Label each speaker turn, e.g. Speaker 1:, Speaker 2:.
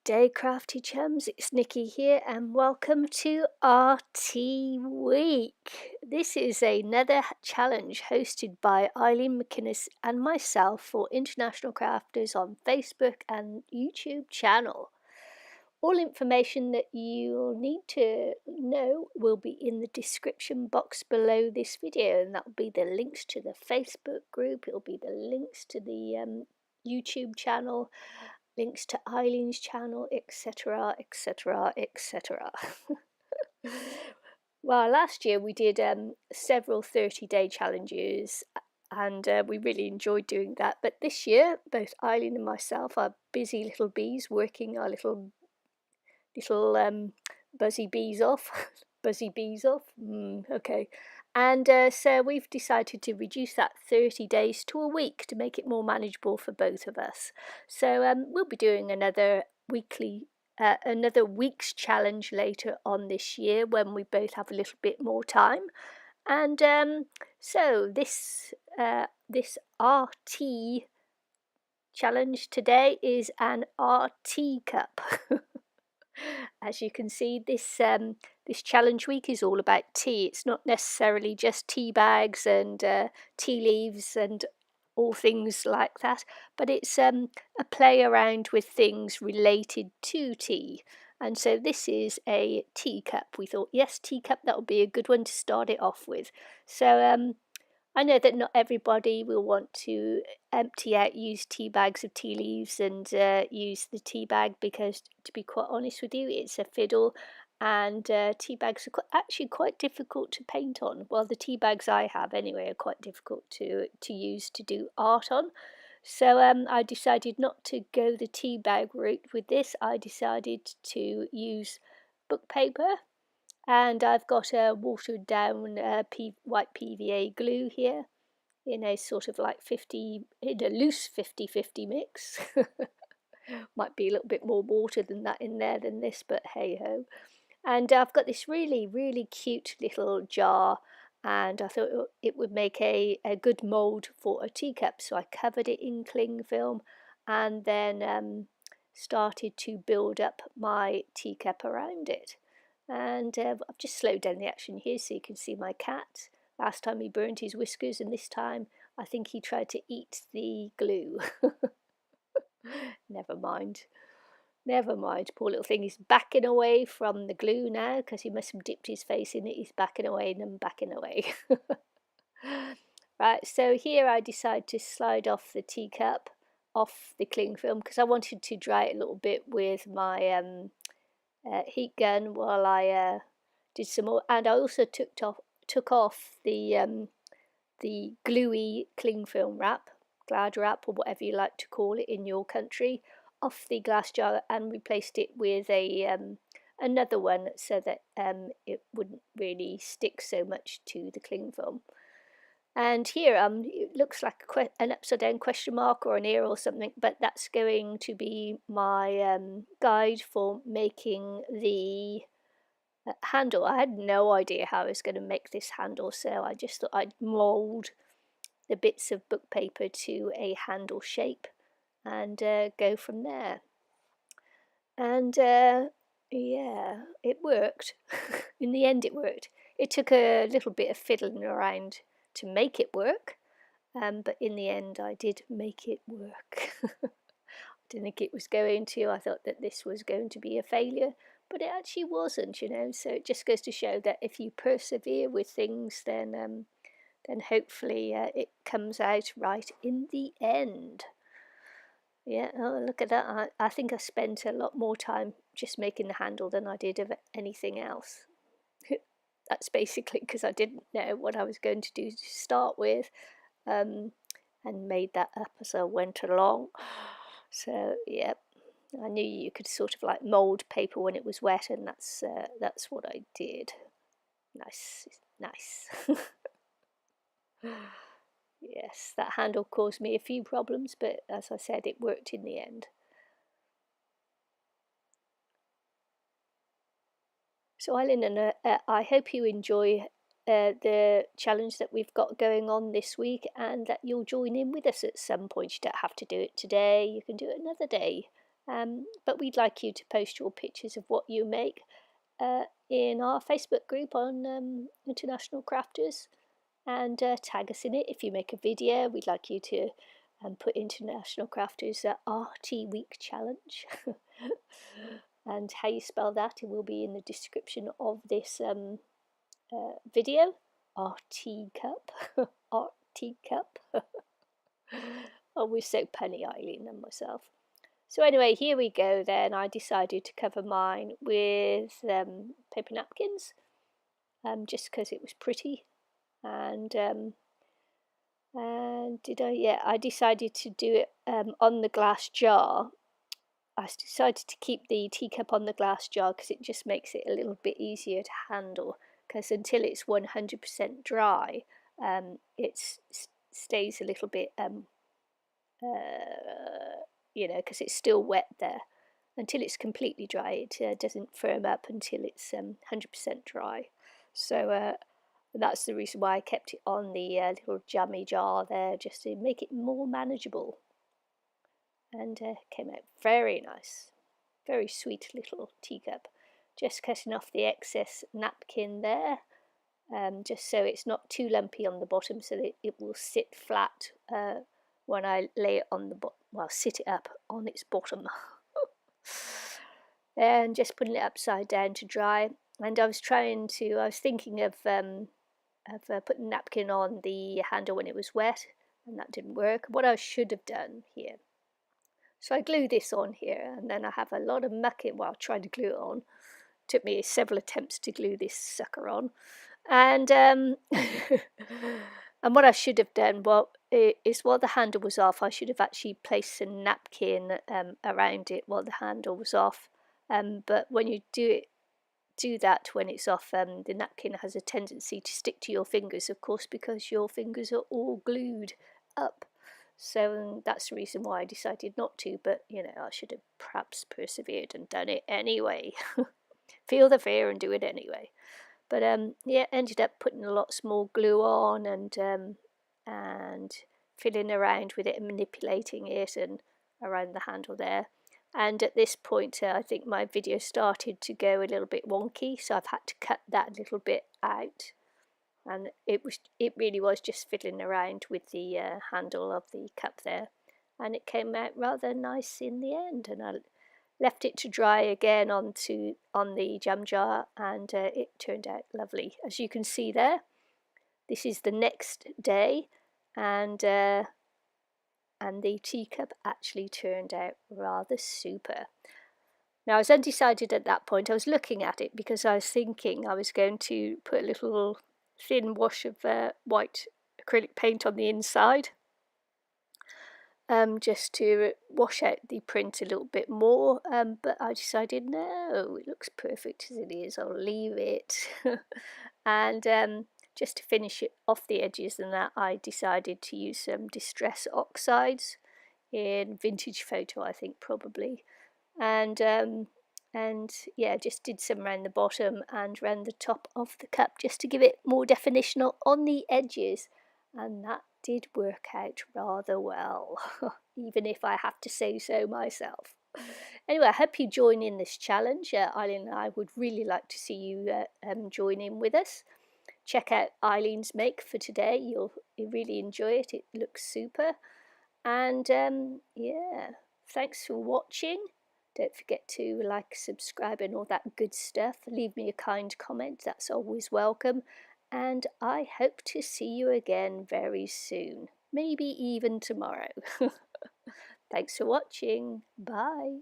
Speaker 1: Day crafty chums, it's Nikki here and welcome to RT Week. This is another challenge hosted by Eileen McInnes and myself for international crafters on Facebook and YouTube channel. All information that you'll need to know will be in the description box below this video, and that will be the links to the Facebook group, it'll be the links to the YouTube channel, links to Eileen's channel, etc, etc, etc. Well, last year we did several 30-day challenges and we really enjoyed doing that, but this year both Eileen and myself are busy little bees working our little buzzy bees off. Buzzy bees off, okay. And so we've decided to reduce that 30 days to a week to make it more manageable for both of us. So we'll be doing another week's challenge later on this year when we both have a little bit more time. And so this RT challenge today is an RT cup. As you can see, this challenge week is all about tea. It's not necessarily just tea bags and tea leaves and all things like that, but it's a play around with things related to tea. And so this is a teacup. We thought, yes, teacup, that would be a good one to start it off with. So I know that not everybody will want to empty out used tea bags of tea leaves and use the tea bag because, to be quite honest with you, it's a fiddle, and tea bags are actually quite difficult to paint on. Well, the tea bags I have anyway are quite difficult to use to do art on. So I decided not to go the tea bag route with this. I decided to use book paper. And I've got a watered down white PVA glue here in a sort of like in a loose 50-50 mix. Might be a little bit more water than that in there than this, but hey ho. And I've got this really, really cute little jar, and I thought it would make a good mould for a teacup. So I covered it in cling film and then started to build up my teacup around it. And I've just slowed down the action here so you can see my cat. Last time he burned his whiskers, and this time I think he tried to eat the glue. Never mind. Never mind, poor little thing. He's backing away from the glue now because he must have dipped his face in it. He's backing away and I'm backing away. Right, so here I decide to slide off the teacup off the cling film because I wanted to dry it a little bit with my heat gun while I did some more, and I also took off the gluey cling film wrap, glad wrap, or whatever you like to call it in your country, off the glass jar and replaced it with another one so that it wouldn't really stick so much to the cling film. And here it looks like an upside down question mark or an ear or something, but that's going to be my guide for making the handle. I had no idea how I was going to make this handle, so I just thought I'd mould the bits of book paper to a handle shape and go from there. And yeah, it worked. In the end it worked. It took a little bit of fiddling around to make it work, but in the end I did make it work. I didn't think it was going to. I thought that this was going to be a failure, but it actually wasn't, you know. So it just goes to show that if you persevere with things, then hopefully it comes out right in the end. Yeah, oh, look at that. I think I spent a lot more time just making the handle than I did of anything else. That's basically because I didn't know what I was going to do to start with, and made that up as I went along. So, yeah, I knew you could sort of like mould paper when it was wet, and that's what I did. Nice, nice. Yes, that handle caused me a few problems, but as I said, it worked in the end. So Eileen, and I hope you enjoy the challenge that we've got going on this week, and that you'll join in with us at some point. You don't have to do it today, you can do it another day. But we'd like you to post your pictures of what you make in our Facebook group on International Crafters, and tag us in it. If you make a video, we'd like you to put International Crafters RT Week Challenge. And how you spell that, it will be in the description of this video. RT Cup. RT Cup. Oh, we're so punny, Eileen and myself. So anyway, here we go then. I decided to cover mine with paper napkins, just because it was pretty. And I decided to do it on the glass jar. I decided to keep the teacup on the glass jar because it just makes it a little bit easier to handle, because until it's 100% dry, it stays a little bit because it's still wet there. Until it's completely dry, it doesn't firm up until it's 100% dry. So that's the reason why I kept it on the little jammy jar there, just to make it more manageable. And came out very nice. Very sweet little teacup. Just cutting off the excess napkin there, just so it's not too lumpy on the bottom, so that it will sit flat when I lay it on the sit it up on its bottom. And just putting it upside down to dry. And I was thinking of putting the napkin on the handle when it was wet, and that didn't work. What I should have done here, so I glue this on here, and then I have a lot of muck in while trying to glue it on. It took me several attempts to glue this sucker on. And and what I should have done, is while the handle was off, I should have actually placed a napkin around it while the handle was off. But when you do that when it's off, the napkin has a tendency to stick to your fingers, of course, because your fingers are all glued up. So that's the reason why I decided not to, but I should have perhaps persevered and done it anyway. Feel the fear and do it anyway. But ended up putting lots more glue on and fiddling around with it and manipulating it and around the handle there. And at this point, I think my video started to go a little bit wonky, so I've had to cut that a little bit out. And it really was just fiddling around with the handle of the cup there, and it came out rather nice in the end. And I left it to dry again on the jam jar, and it turned out lovely. As you can see there, this is the next day, and the teacup actually turned out rather super. Now, I was undecided at that point. I was looking at it because I was thinking I was going to put a little thin wash of white acrylic paint on the inside, just to wash out the print a little bit more, but I decided no, it looks perfect as it is, I'll leave it. And just to finish it off the edges and that, I decided to use some Distress Oxides in Vintage Photo, I think, probably. And yeah, just did some around the bottom and around the top of the cup, just to give it more definition on the edges, and that did work out rather well, even if I have to say so myself. Anyway, I hope you join in this challenge. Eileen and I would really like to see you join in with us. Check out Eileen's make for today. You'll really enjoy it. It looks super. And yeah, thanks for watching. Don't forget to like, subscribe and all that good stuff. Leave me a kind comment, that's always welcome. And I hope to see you again very soon. Maybe even tomorrow. Thanks for watching. Bye.